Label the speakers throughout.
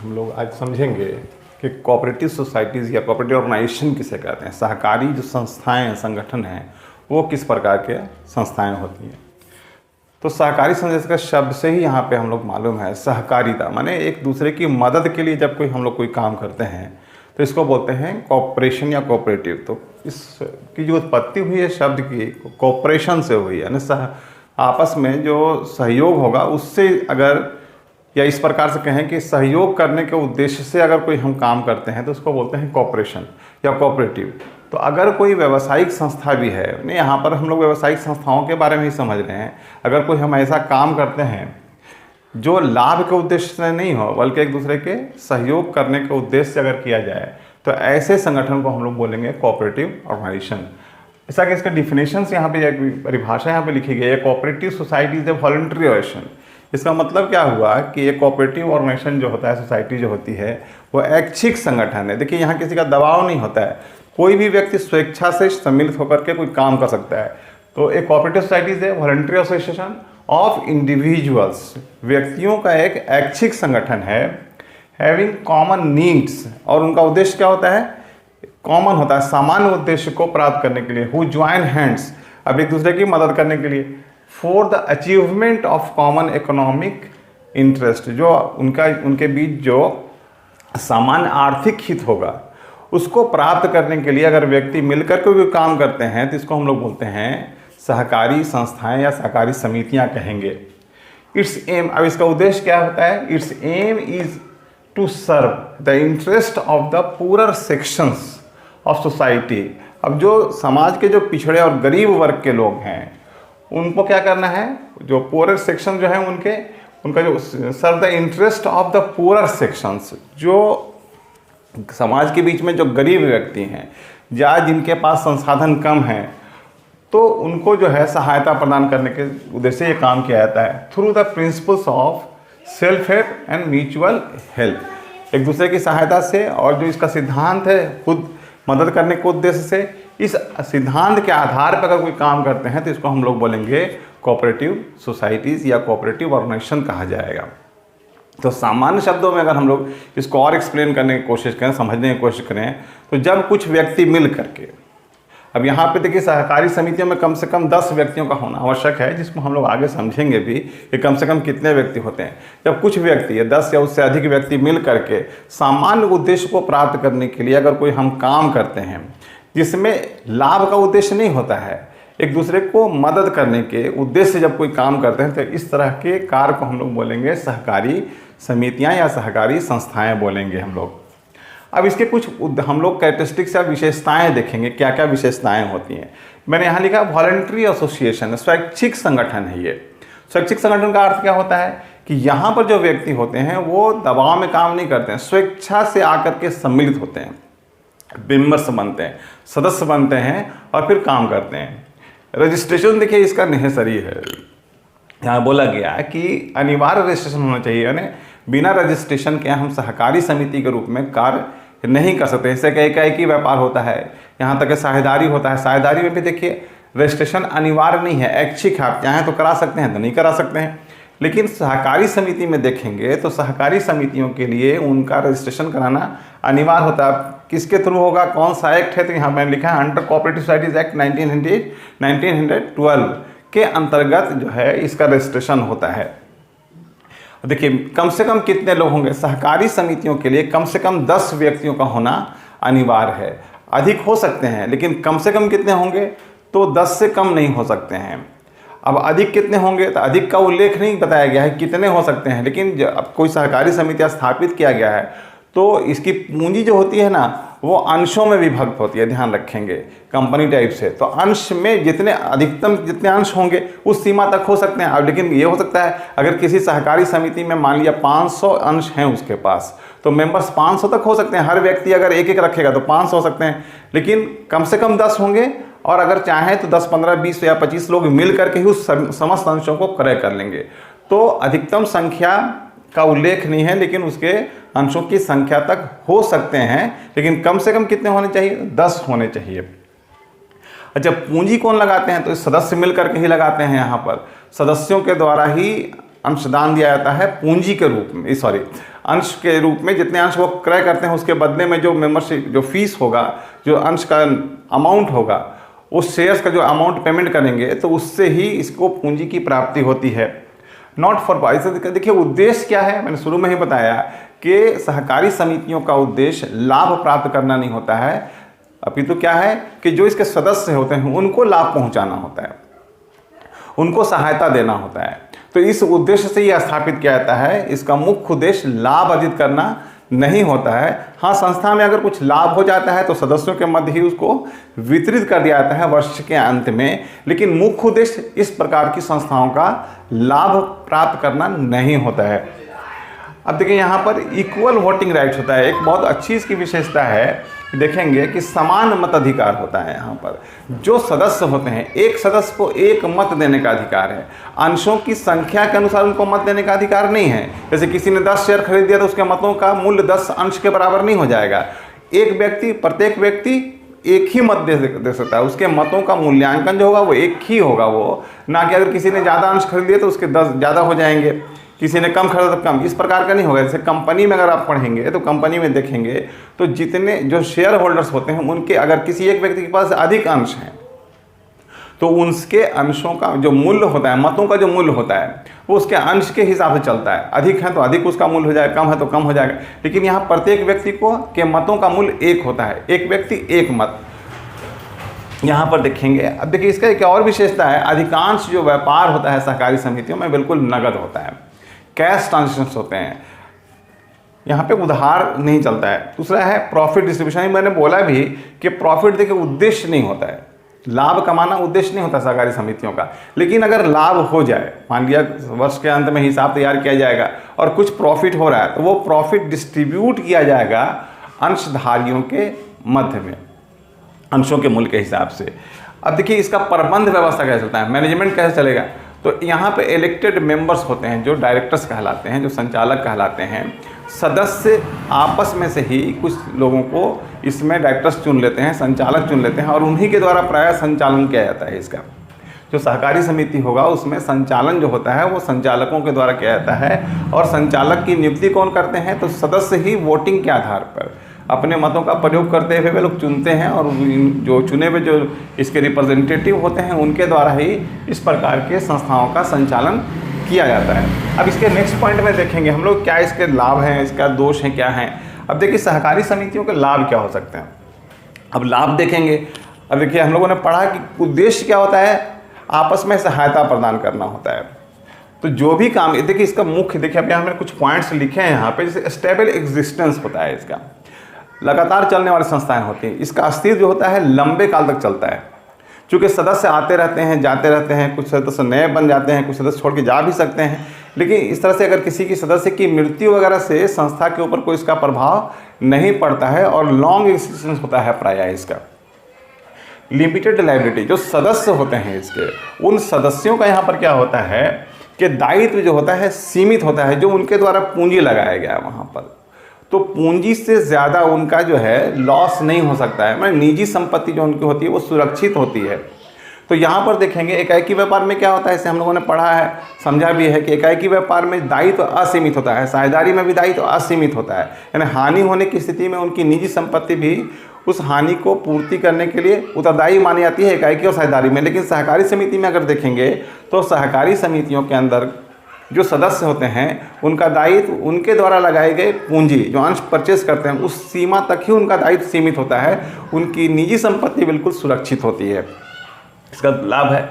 Speaker 1: हम लोग आज समझेंगे कि कोऑपरेटिव सोसाइटीज़ या कोऑपरेटिव ऑर्गेनाइजेशन किसे कहते हैं। सहकारी जो संस्थाएं संगठन हैं वो किस प्रकार के संस्थाएं होती हैं। तो सहकारी संघ का शब्द से ही यहाँ पे हम लोग मालूम है सहकारिता, माने एक दूसरे की मदद के लिए जब हम लोग कोई काम करते हैं तो इसको बोलते हैं कॉपरेशन या कोऑपरेटिव। तो इसकी जो उत्पत्ति हुई है शब्द की कॉपरेशन से हुई है, यानी आपस में जो सहयोग होगा उससे, अगर या इस प्रकार से कहें कि सहयोग करने के उद्देश्य से अगर कोई हम काम करते हैं तो उसको बोलते हैं कॉपरेशन या कोऑपरेटिव। तो अगर कोई व्यावसायिक संस्था भी है, नहीं यहाँ पर हम लोग व्यावसायिक संस्थाओं के बारे में ही समझ रहे हैं, अगर कोई हम ऐसा काम करते हैं जो लाभ के उद्देश्य से नहीं हो बल्कि एक दूसरे के सहयोग करने के उद्देश्य से अगर किया जाए तो ऐसे संगठन को हम लोग बोलेंगे कोऑपरेटिव ऑर्गेनाइजेशन। ऐसा कि इसका डिफिनेशन यहाँ पे परिभाषा यहाँ पे लिखी गई है, cooperative society is a voluntary organisation. इसका मतलब क्या हुआ कि ये कोऑपरेटिव ऑर्गेनाइजेशन जो होता है, सोसाइटी जो होती है, वो ऐच्छिक संगठन है। देखिए यहाँ किसी का दबाव नहीं होता है, कोई भी व्यक्ति स्वेच्छा से सम्मिलित होकर के कोई काम कर सकता है। तो एक cooperative society is a voluntary association of individuals, व्यक्तियों का एक ऐच्छिक संगठन है, हैविंग कॉमन नीड्स, और उनका उद्देश्य क्या होता है, कॉमन होता है, सामान्य उद्देश्य को प्राप्त करने के लिए, हु ज्वाइन हैंड्स, अब एक दूसरे की मदद करने के लिए, for the achievement of common economic interest, जो उनके बीच जो सामान्य आर्थिक हित होगा उसको प्राप्त करने के लिए अगर व्यक्ति मिलकर के भी काम करते हैं तो इसको हम लोग बोलते हैं सहकारी संस्थाएं या सहकारी समितियां कहेंगे। इट्स एम, अब इसका उद्देश्य क्या होता है, its aim is to serve the interest of the poor sections of society. अब जो समाज के जो पिछड़े और गरीब वर्ग के लोग हैं उनको क्या करना है, जो पुअर सेक्शन जो है उनका जो serve the interest of the poor sections, जो समाज के बीच में जो गरीब व्यक्ति हैं या जिनके पास संसाधन कम हैं, तो उनको जो है सहायता प्रदान करने के उद्देश्य से ये काम किया जाता है through the principles of self help and mutual help, एक दूसरे की सहायता से, और जो इसका सिद्धांत है खुद मदद करने के उद्देश्य से, इस सिद्धांत के आधार पर अगर कोई काम करते हैं तो इसको हम लोग बोलेंगे कोऑपरेटिव सोसाइटीज़ या कोऑपरेटिव ऑर्गेनाइजेशन कहा जाएगा। तो सामान्य शब्दों में अगर हम लोग इसको और एक्सप्लेन करने की कोशिश करें, समझने की कोशिश करें, तो जब कुछ व्यक्ति मिल करके, अब यहाँ पे देखिए सहकारी समितियों में कम से कम 10 व्यक्तियों का होना आवश्यक है, जिसको हम लोग आगे समझेंगे भी कि कम से कम कितने व्यक्ति होते हैं। जब कुछ व्यक्ति या 10 या उससे अधिक व्यक्ति मिल करके सामान्य उद्देश्य को प्राप्त करने के लिए अगर कोई हम काम करते हैं जिसमें लाभ का उद्देश्य नहीं होता है, एक दूसरे को मदद करने के उद्देश्य से जब कोई काम करते हैं तो इस तरह के कार्य को हम लोग बोलेंगे सहकारी समितियां या सहकारी संस्थाएं बोलेंगे हम लोग। अब इसके कुछ हम लोग कैरेक्टरिस्टिक्स या विशेषताएं देखेंगे, क्या क्या विशेषताएं होती हैं। मैंने यहाँ लिखा वॉलंटरी एसोसिएशन, स्वैच्छिक संगठन है ये। स्वैच्छिक संगठन का अर्थ क्या होता है कि यहाँ पर जो व्यक्ति होते हैं वो दबाव में काम नहीं करते हैं, स्वेच्छा से आकर के सम्मिलित होते हैं, मेंबर्स बनते हैं, सदस्य बनते हैं और फिर काम करते हैं। रजिस्ट्रेशन देखिए इसका नेसेसरी है, यहाँ बोला गया है कि अनिवार्य रजिस्ट्रेशन होना चाहिए, यानी बिना रजिस्ट्रेशन के हम सहकारी समिति के रूप में कार्य नहीं कर सकते। इससे एक ही व्यापार होता है, यहाँ तक साझेदारी होता है, साझेदारी में भी देखिए रजिस्ट्रेशन अनिवार्य नहीं है, ऐच्छिक है, आप चाहें तो करा सकते हैं तो नहीं करा सकते हैं। लेकिन सहकारी समिति में देखेंगे तो सहकारी समितियों के लिए उनका रजिस्ट्रेशन कराना अनिवार्य होता है। किसके थ्रू होगा, कौन सा एक्ट है, तो यहाँ मैंने लिखा है अंडर कोऑपरेटिव सोसाइटीज एक्ट 1912 के अंतर्गत जो है इसका रजिस्ट्रेशन होता है। देखिए कम से कम कितने लोग होंगे, सहकारी समितियों के लिए कम से कम 10 व्यक्तियों का होना अनिवार्य है। अधिक हो सकते हैं लेकिन कम से कम कितने होंगे, तो 10 से कम नहीं हो सकते हैं। अब अधिक कितने होंगे, तो अधिक का उल्लेख नहीं बताया गया है कितने हो सकते हैं, लेकिन अब कोई सहकारी समितियाँ स्थापित किया गया है तो इसकी पूंजी जो होती है ना वो अंशों में विभक्त होती है, ध्यान रखेंगे, कंपनी टाइप से। तो अंश में जितने अधिकतम जितने अंश होंगे उस सीमा तक हो सकते हैं। अब लेकिन ये हो सकता है अगर किसी सहकारी समिति में मान लिया 500 अंश हैं उसके पास, तो मेंबर्स 500 तक हो सकते हैं। हर व्यक्ति अगर एक रखेगा तो 500 हो सकते हैं, लेकिन कम से कम 10 होंगे, और अगर चाहें तो 10, 15, 20 या 25 लोग मिल करके ही उस समस्त अंशों को क्रय कर लेंगे। तो अधिकतम संख्या का उल्लेख नहीं है, लेकिन उसके अंशों की संख्या तक हो सकते हैं, लेकिन कम से कम कितने होने चाहिए, 10 होने चाहिए। अच्छा, पूंजी कौन लगाते हैं, तो सदस्य मिलकर के ही लगाते हैं। यहाँ पर सदस्यों के द्वारा ही अंशदान दिया जाता है पूंजी के रूप में, अंश के रूप में जितने अंश वो क्रय करते हैं उसके बदले में जो मेंबरशिप जो फीस होगा, जो अंश का अमाउंट होगा, उस शेयर्स का जो अमाउंट पेमेंट करेंगे तो उससे ही इसको पूंजी की प्राप्ति होती है। Not for price. देखिए उद्देश्य क्या है, मैंने शुरू में ही बताया कि सहकारी समितियों का उद्देश्य लाभ प्राप्त करना नहीं होता है, अपितु क्या है कि जो इसके सदस्य होते हैं उनको लाभ पहुंचाना होता है, उनको सहायता देना होता है। तो इस उद्देश्य से यह स्थापित किया जाता है। इसका मुख्य उद्देश्य लाभ अर्जित करना नहीं होता है। हाँ, संस्था में अगर कुछ लाभ हो जाता है तो सदस्यों के मध्य ही उसको वितरित कर दिया जाता है वर्ष के अंत में, लेकिन मुख्य उद्देश्य इस प्रकार की संस्थाओं का लाभ प्राप्त करना नहीं होता है। अब देखिए यहाँ पर इक्वल वोटिंग राइट्स होता है। एक बहुत अच्छी इसकी विशेषता है, देखेंगे कि समान मताधिकार होता है। यहाँ पर जो सदस्य होते हैं, एक सदस्य को एक मत देने का अधिकार है। अंशों की संख्या के अनुसार उनको मत देने का अधिकार नहीं है। जैसे किसी ने 10 शेयर खरीद दिया तो उसके मतों का मूल्य 10 अंश के बराबर नहीं हो जाएगा। एक व्यक्ति, प्रत्येक व्यक्ति एक ही मत दे सकता है, उसके मतों का मूल्यांकन जो होगा वो एक ही होगा, वो ना कि अगर किसी ने ज़्यादा अंश खरीद लिए तो उसके 10 ज़्यादा हो जाएंगे, किसी ने कम खरीदा तो कम, इस प्रकार का नहीं होगा। जैसे कंपनी में अगर आप पढ़ेंगे तो कंपनी में देखेंगे तो जितने जो शेयर होल्डर्स होते हैं उनके अगर किसी एक व्यक्ति के पास अधिक अंश हैं तो उसके अंशों का जो मूल्य होता है, मतों का जो मूल्य होता है वो उसके अंश के हिसाब से चलता है। अधिक है तो अधिक उसका मूल्य हो जाएगा, कम है तो कम हो जाएगा। लेकिन यहाँ प्रत्येक व्यक्ति को के मतों का मूल्य एक होता है, एक व्यक्ति एक मत। यहाँ पर देखेंगे, अब देखिए इसका एक और विशेषता है, अधिकांश जो व्यापार होता है सहकारी समितियों में बिल्कुल नगद होता है, कैश ट्रांजेक्शन्स होते हैं, यहाँ पे उधार नहीं चलता है। दूसरा है प्रॉफिट डिस्ट्रीब्यूशन। मैंने बोला भी कि प्रॉफिट देखिए उद्देश्य नहीं होता है, लाभ कमाना उद्देश्य नहीं होता सहकारी समितियों का। लेकिन अगर लाभ हो जाए, मान लिया वर्ष के अंत में हिसाब तैयार किया जाएगा और कुछ प्रॉफिट हो रहा है तो वो प्रॉफिट डिस्ट्रीब्यूट किया जाएगा अंशधारियों के मध्य में, अंशों के मूल्य के हिसाब से। अब देखिए इसका प्रबंध व्यवस्था कैसे चलता है, मैनेजमेंट कैसे चलेगा। तो यहाँ पे इलेक्टेड मेंबर्स होते हैं जो डायरेक्टर्स कहलाते हैं, जो संचालक कहलाते हैं। सदस्य आपस में से ही कुछ लोगों को इसमें डायरेक्टर्स चुन लेते हैं, संचालक चुन लेते हैं और उन्हीं के द्वारा प्रायः संचालन किया जाता है। इसका जो सहकारी समिति होगा उसमें संचालन जो होता है वो संचालकों के द्वारा किया जाता है। और संचालक की नियुक्ति कौन करते हैं, तो सदस्य ही वोटिंग के आधार पर अपने मतों का प्रयोग करते हुए वे लोग चुनते हैं और जो चुने हुए जो इसके रिप्रेजेंटेटिव होते हैं उनके द्वारा ही इस प्रकार के संस्थाओं का संचालन किया जाता है। अब इसके नेक्स्ट पॉइंट में देखेंगे हम लोग क्या इसके लाभ हैं, इसका दोष है क्या है। अब देखिए सहकारी समितियों के लाभ क्या हो सकते हैं। अब लाभ देखेंगे, अब देखिए हम लोगों ने पढ़ा कि उद्देश्य क्या होता है, आपस में सहायता प्रदान करना होता है। तो जो भी काम, देखिए इसका मुख्य, देखिए अब यहाँ मैंने कुछ पॉइंट्स लिखे हैं यहाँ पे, जैसे स्टेबल एग्जिस्टेंस होता है, इसका लगातार चलने वाली संस्थाएं होती हैं। इसका अस्तित्व जो होता है लंबे काल तक चलता है, क्योंकि सदस्य आते रहते हैं, जाते रहते हैं, कुछ सदस्य नए बन जाते हैं, कुछ सदस्य छोड़ के जा भी सकते हैं। लेकिन इस तरह से अगर किसी की सदस्य की मृत्यु वगैरह से संस्था के ऊपर कोई इसका प्रभाव नहीं पड़ता है और लॉन्ग एग्जिस्टेंस होता है प्रायः इसका। लिमिटेड लायबिलिटी, जो सदस्य होते हैं इसके, उन सदस्यों का यहाँ पर क्या होता है कि दायित्व जो होता है सीमित होता है, जो उनके द्वारा पूंजी लगाया गया है वहाँ पर। तो पूंजी से ज़्यादा उनका जो है लॉस नहीं हो सकता है, मतलब निजी संपत्ति जो उनकी होती है वो सुरक्षित होती है। तो यहाँ पर देखेंगे एकाएकी व्यापार में क्या होता है, इसे हम लोगों ने पढ़ा है, समझा भी है कि एकाएकी व्यापार में दायित्व असीमित होता है, साझेदारी में भी दायित्व असीमित होता है। यानी हानि होने की स्थिति में उनकी निजी संपत्ति भी उस हानि को पूर्ति करने के लिए उत्तरदायी मानी जाती है एकाएकी और साझेदारी में। लेकिन सहकारी समिति में अगर देखेंगे तो सहकारी समितियों के अंदर जो सदस्य होते हैं उनका दायित्व उनके द्वारा लगाए गए पूंजी जो अंश परचेस करते हैं उस सीमा तक ही उनका दायित्व सीमित होता है, उनकी निजी संपत्ति बिल्कुल सुरक्षित होती है। इसका लाभ है।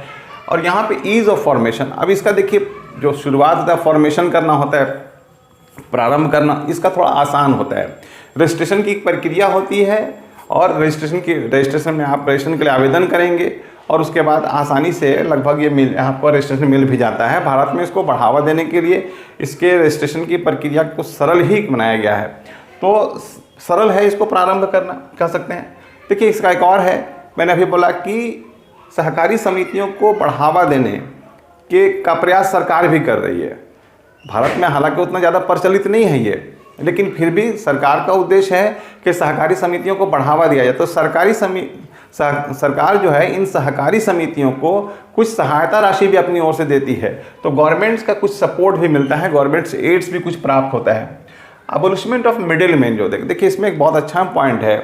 Speaker 1: और यहाँ पे ईज ऑफ फॉर्मेशन, अब इसका देखिए जो शुरुआत होता है, फॉर्मेशन करना होता है, प्रारंभ करना, इसका थोड़ा आसान होता है। रजिस्ट्रेशन की प्रक्रिया होती है और रजिस्ट्रेशन में आप रजिस्ट्रेशन के लिए आवेदन करेंगे और उसके बाद आसानी से लगभग ये यहाँ पर रजिस्ट्रेशन मिल भी जाता है। भारत में इसको बढ़ावा देने के लिए इसके रजिस्ट्रेशन की प्रक्रिया को सरल ही बनाया गया है, तो सरल है, इसको प्रारंभ करना कह सकते हैं। देखिए इसका एक और है, मैंने अभी बोला कि सहकारी समितियों को बढ़ावा देने का प्रयास सरकार भी कर रही है। भारत में हालांकि उतना ज़्यादा प्रचलित नहीं है ये, लेकिन फिर भी सरकार का उद्देश्य है कि सहकारी समितियों को बढ़ावा दिया जाए। तो सरकार जो है इन सहकारी समितियों को कुछ सहायता राशि भी अपनी ओर से देती है, तो गवर्नमेंट्स का कुछ सपोर्ट भी मिलता है, गवर्नमेंट से एड्स भी कुछ प्राप्त होता है। अबोलिशमेंट ऑफ मिडिल मैन जो देखिए इसमें एक बहुत अच्छा पॉइंट है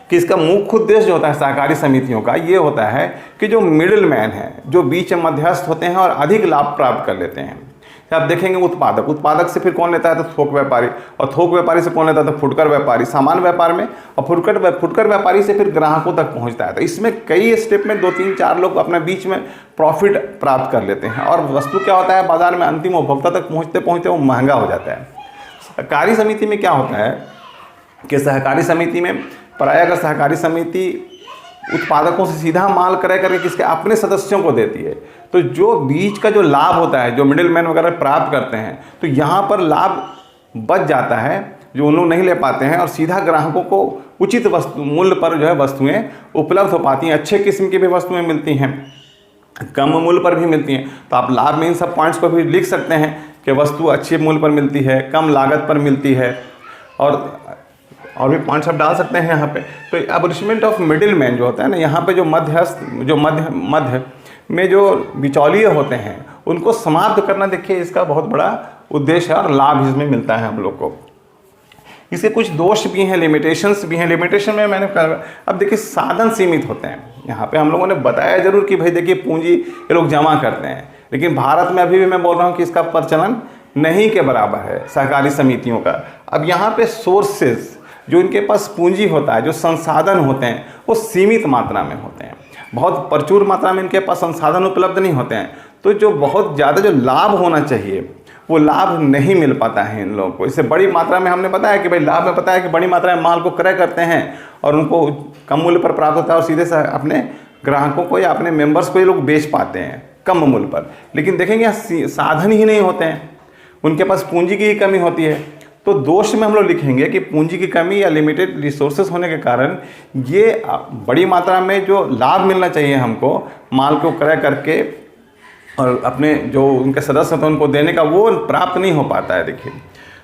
Speaker 1: कि इसका मुख्य उद्देश्य जो होता है सहकारी समितियों का ये होता है कि जो मिडिल मैन है, जो बीच में मध्यस्थ होते हैं और अधिक लाभ प्राप्त कर लेते हैं। आप देखेंगे उत्पादक से फिर कौन लेता है तो थोक व्यापारी, और थोक व्यापारी से कौन लेता है तो फुटकर व्यापारी सामान्य व्यापार में, और फुटकर व्यापारी से फिर ग्राहकों तक पहुंचता है। तो इसमें कई स्टेप में 2-3-4 लोग अपने बीच में प्रॉफिट प्राप्त कर लेते हैं, और वस्तु क्या होता है बाजार में अंतिम उपभोक्ता तक पहुँचते पहुँचते वो महंगा हो जाता है। सहकारी समिति में क्या होता है कि सहकारी समिति में प्रायः अगर सहकारी समिति उत्पादकों से सीधा माल क्रय करके किसके अपने सदस्यों को देती है, तो जो बीच का जो लाभ होता है, जो मिडिल मैन वगैरह प्राप्त करते हैं, तो यहाँ पर लाभ बच जाता है जो उन लोग नहीं ले पाते हैं, और सीधा ग्राहकों को उचित वस्तु मूल्य पर जो है वस्तुएं उपलब्ध हो पाती हैं। अच्छे किस्म की भी वस्तुएं मिलती हैं, कम मूल्य पर भी मिलती हैं। तो आप लाभ में इन सब पॉइंट्स को भी लिख सकते हैं कि वस्तु अच्छे मूल्य पर मिलती है, कम लागत पर मिलती है, और भी पॉइंट्स आप डाल सकते हैं यहाँ पे। तो एबॉलिशमेंट ऑफ मिडिल मैन जो होता है ना, यहाँ पे जो मध्य में जो बिचौलिए होते हैं उनको समाप्त करना, देखिए इसका बहुत बड़ा उद्देश्य है और लाभ इसमें मिलता है हम लोग को। इसके कुछ दोष भी हैं, लिमिटेशंस भी हैं। लिमिटेशन में मैंने कहा, अब देखिए साधन सीमित होते हैं। यहाँ पे हम लोगों ने बताया जरूर कि भाई देखिए पूंजी ये लोग जमा करते हैं, लेकिन भारत में अभी भी मैं बोल रहा हूँ कि इसका प्रचलन नहीं के बराबर है सहकारी समितियों का। अब यहाँ पे सोर्सेज जो इनके पास पूंजी होता है, जो संसाधन होते हैं, वो सीमित मात्रा में होते हैं, बहुत प्रचुर मात्रा में इनके पास संसाधन उपलब्ध नहीं होते हैं। तो जो बहुत ज़्यादा जो लाभ होना चाहिए वो लाभ नहीं मिल पाता है इन लोगों को। इससे बड़ी मात्रा में हमने बताया कि भाई लाभ में पता है कि बड़ी मात्रा में माल को क्रय करते हैं और उनको कम मूल्य पर प्राप्त होता है, और सीधे से अपने ग्राहकों को या अपने मेंबर्स को ये लोग बेच पाते हैं कम मूल्य पर। लेकिन देखेंगे साधन ही नहीं होते हैं, उनके पास पूंजी की ही कमी होती है। तो दोष में हम लोग लिखेंगे कि पूंजी की कमी या लिमिटेड रिसोर्सेज होने के कारण ये बड़ी मात्रा में जो लाभ मिलना चाहिए हमको माल को क्रय करके और अपने जो उनके सदस्य होते हैं उनको देने का, वो प्राप्त नहीं हो पाता है। देखिए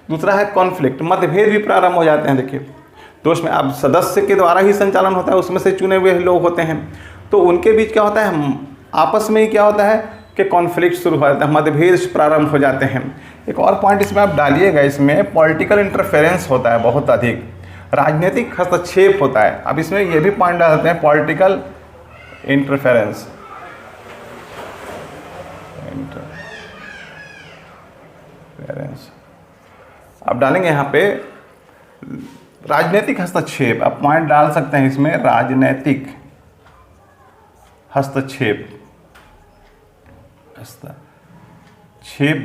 Speaker 1: दूसरा है कॉन्फ्लिक्ट, मतभेद भी प्रारंभ हो जाते हैं। देखिए दोष में अब सदस्य के द्वारा ही संचालन होता है, उसमें से चुने हुए लोग होते हैं, तो उनके बीच क्या होता है आपस में ही क्या होता है कि कॉन्फ्लिक्ट शुरू हो जाता है, मतभेद प्रारंभ हो जाते हैं। एक और पॉइंट इसमें आप डालिएगा, इसमें पॉलिटिकल इंटरफेरेंस होता है बहुत अधिक, राजनीतिक हस्तक्षेप होता है। अब इसमें ये भी पॉइंट डालते हैं पॉलिटिकल इंटरफेरेंस, आप डालेंगे यहाँ पे राजनीतिक हस्तक्षेप, आप पॉइंट डाल सकते हैं इसमें राजनीतिक हस्तक्षेप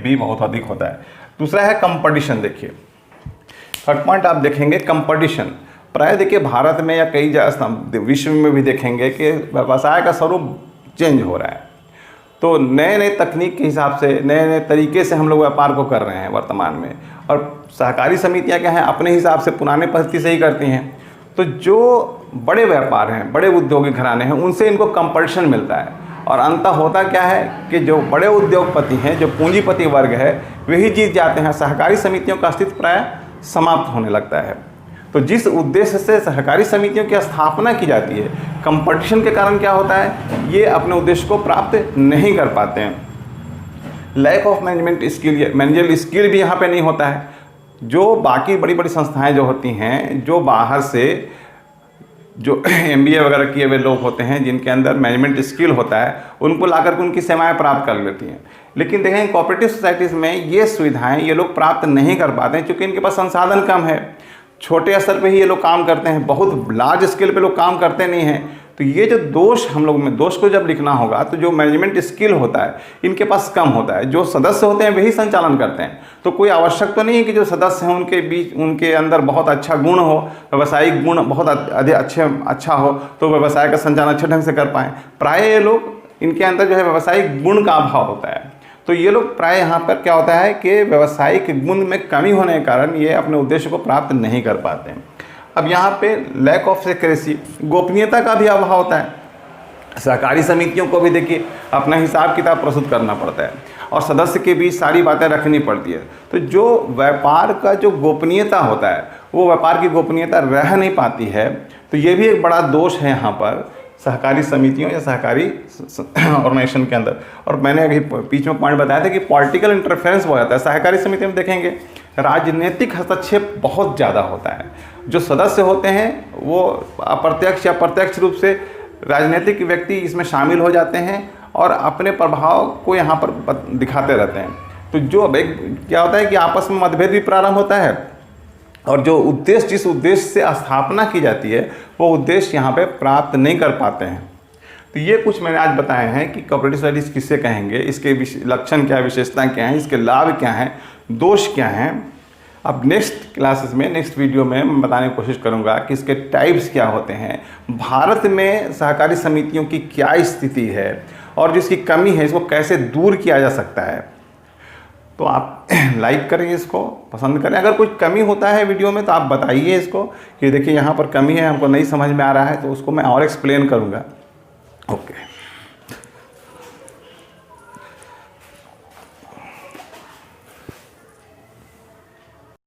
Speaker 1: भी बहुत अधिक होता है। दूसरा है कंपटीशन। देखिए थर्ड पॉइंट आप देखेंगे कंपटीशन। प्राय देखिए भारत में या कई जगह विश्व में भी देखेंगे कि व्यवसाय का स्वरूप चेंज हो रहा है, तो नए नए तकनीक के हिसाब से नए नए तरीके से हम लोग व्यापार को कर रहे हैं वर्तमान में, और सहकारी समितियां क्या हैं अपने हिसाब से पुराने पद्धति से ही करती हैं। तो जो बड़े व्यापार हैं, बड़े उद्योगिक घराने हैं, उनसे इनको कंपटीशन मिलता है, और अंततः होता क्या है कि जो बड़े उद्योगपति हैं, जो पूंजीपति वर्ग है, वही जीत जाते हैं। सहकारी समितियों का अस्तित्व प्राय समाप्त होने लगता है। तो जिस उद्देश्य से सहकारी समितियों की स्थापना की जाती है, कंपटीशन के कारण क्या होता है, ये अपने उद्देश्य को प्राप्त नहीं कर पाते हैं। Lack of management skill, managerial skill भी यहाँ पे नहीं होता है। जो बाकी बड़ी बड़ी संस्थाएं जो होती हैं, जो बाहर से जो MBA वगैरह किए हुए लोग होते हैं, जिनके अंदर मैनेजमेंट स्किल होता है, उनको ला करके उनकी सेवाएं प्राप्त कर लेती हैं। लेकिन देखें कोऑपरेटिव सोसाइटीज़ में ये सुविधाएं ये लोग प्राप्त नहीं कर पाते हैं, क्योंकि इनके पास संसाधन कम है। छोटे स्तर पे ही ये लोग काम करते हैं, बहुत लार्ज स्केल पे लोग काम करते नहीं हैं। तो ये जो दोष हम लोग में, दोष को जब लिखना होगा तो जो मैनेजमेंट स्किल होता है इनके पास कम होता है। जो सदस्य होते हैं वही संचालन करते हैं। तो कोई आवश्यक तो नहीं है कि जो सदस्य हैं उनके बीच उनके अंदर बहुत अच्छा गुण हो, व्यावसायिक गुण बहुत अच्छा हो, तो व्यवसाय का संचालन अच्छे ढंग से कर पाएँ। प्राय ये लोग, इनके अंदर जो है व्यावसायिक गुण का अभाव होता है। तो ये लोग प्राय यहाँ पर क्या होता है कि व्यावसायिक गुण में कमी होने के कारण ये अपने उद्देश्य को प्राप्त नहीं कर पाते हैं। अब यहाँ पे लैक ऑफ सिक्रेसी, गोपनीयता का भी अभाव होता है। सहकारी समितियों को भी देखिए अपना हिसाब किताब प्रस्तुत करना पड़ता है, और सदस्य के बीच सारी बातें रखनी पड़ती है। तो जो व्यापार का जो गोपनीयता होता है, वो व्यापार की गोपनीयता रह नहीं पाती है। तो ये भी एक बड़ा दोष है यहाँ पर सहकारी समितियों या सहकारी ऑर्गेनाइजेशन के अंदर। और मैंने अभी बीच में पॉइंट बताया था कि पॉलिटिकल इंटरफेरेंस हो जाता है सहकारी समिति में। देखेंगे राजनीतिक हस्तक्षेप बहुत ज़्यादा होता है। जो सदस्य होते हैं वो अप्रत्यक्ष या प्रत्यक्ष रूप से राजनीतिक व्यक्ति इसमें शामिल हो जाते हैं और अपने प्रभाव को यहाँ पर दिखाते रहते हैं। तो जो एक क्या होता है कि आपस में मतभेद भी प्रारंभ होता है और जो उद्देश्य जिस उद्देश्य से स्थापना की जाती है वो उद्देश्य यहाँ पे प्राप्त नहीं कर पाते हैं। तो ये कुछ मैंने आज बताए हैं कि कोऑपरेटिव सोसाइटीज़ किससे कहेंगे, इसके लक्षण क्या है, विशेषताएं क्या हैं, इसके लाभ क्या हैं, दोष क्या हैं। अब नेक्स्ट क्लासेस में, नेक्स्ट वीडियो में मैं बताने की कोशिश करूंगा कि इसके टाइप्स क्या होते हैं, भारत में सहकारी समितियों की क्या स्थिति है और जो इसकी कमी है इसको कैसे दूर किया जा सकता है। तो आप लाइक करें, इसको पसंद करें। अगर कुछ कमी होता है वीडियो में तो आप बताइए इसको कि देखिए यहाँ पर कमी है, हमको नहीं समझ में आ रहा है, तो उसको मैं और एक्सप्लेन करूँगा। ओके।